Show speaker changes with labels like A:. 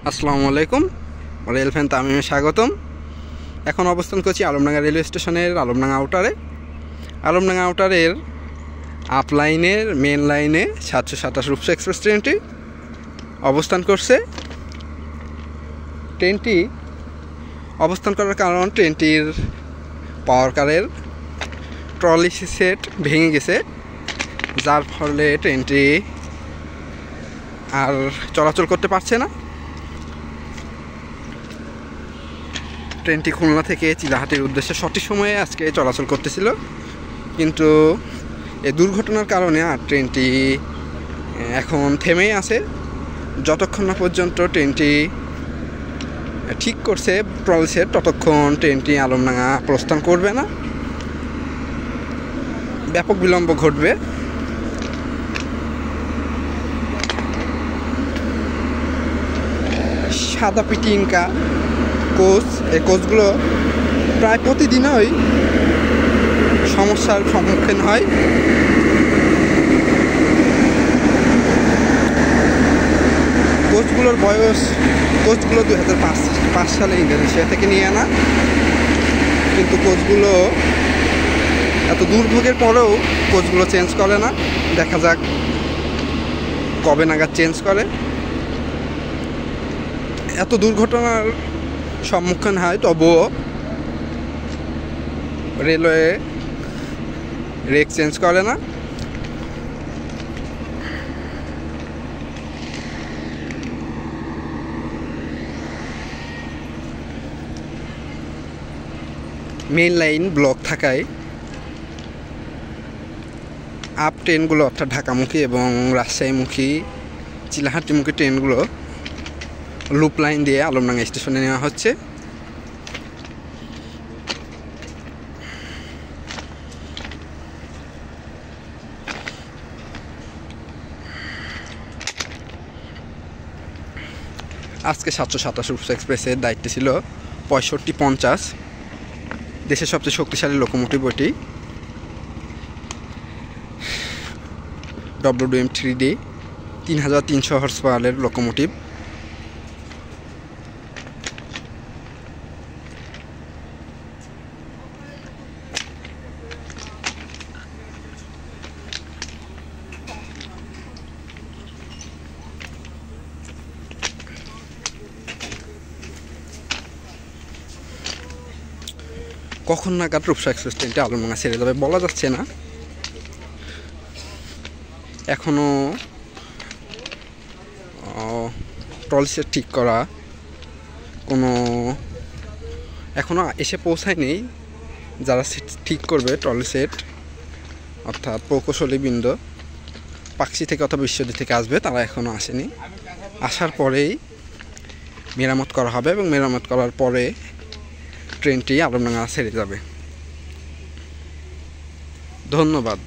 A: আসসালামু আলাইকুম, rail fan তামিমে স্বাগতম। এখন অবস্থান করছি আলমডাঙ্গা রেলওয়ে স্টেশনের আলমডাঙ্গা আউটারে। আলমডাঙ্গা আউটারের আপ লাইনের মেন লাইনে 727 রূপসা এক্সপ্রেস ট্রেনটি অবস্থান করছে। ট্রেনটি অবস্থান করার কারণ ট্রেনটির পাওয়ার কারের ট্রলি সেট ভেঙে গেছে, যার ফলে ট্রেনটি আর চলাচল করতে পারছে না। ট্রেনটি খুলনা থেকে চিলাহাটির উদ্দেশ্যে সঠিক সময়ে আজকে চলাচল করতেছিল, কিন্তু এই দুর্ঘটনার কারণে আর ট্রেনটি এখন থেমেই আছে। যতক্ষণ না পর্যন্ত ট্রেনটি ঠিক করছে ট্রলি সেট, ততক্ষণ ট্রেনটি আলমডাঙ্গা প্রস্থান করবে না, ব্যাপক বিলম্ব ঘটবে। সাদা পিটি ইনকা কোচ, এই কোচগুলো প্রায় প্রতিদিনই সমস্যার সম্মুখীন হয়। কোচগুলোর বয়স, কোচগুলো 2005 সালে ইন্দোনেশিয়া থেকে নিয়ে আনা, কিন্তু কোচগুলো এত দুর্ভোগের পরেও কোচগুলো চেঞ্জ করে না। দেখা যাক কবে নাগাদ চেঞ্জ করে। এত দুর্ঘটনার সম্মুখীন হয়, তবুও রেলওয়ে রেক চেঞ্জ করে না। মেইন লাইন ব্লক থাকায় আপ ট্রেনগুলো অর্থাৎ ঢাকামুখী এবং রাজশাহীমুখী চিলাহাটিমুখী ট্রেনগুলো লুপ লাইন দিয়ে আলমডাঙ্গা স্টেশনে নেওয়া হচ্ছে। আজকে 727 রূপসা এক্সপ্রেসের দায়িত্বে ছিল 6550, দেশের সবচেয়ে শক্তিশালী লোকোমোটিভ ওটি WM3D 3300 হর্স পাওয়ারের লোকোমোটিভ। কখন নাগাদ রূপসা এক্সপ্রেস ট্রেনটি আলমডাঙ্গা ছেড়ে যাবে বলা যাচ্ছে না। এখনও ট্রলি সেট ঠিক করা কোনো এখনও এসে পৌঁছায়নি। যারা ঠিক করবে ট্রলি সেট অর্থাৎ প্রকৌশলীবৃন্দ পাকশি থেকে অথবা বিশ্বজি থেকে আসবে, তারা এখনও আসেনি। আসার পরেই মেরামত করা হবে এবং মেরামত করার পরে ট্রেনটি আলমডাঙ্গা ছেড়ে যাবে। ধন্যবাদ।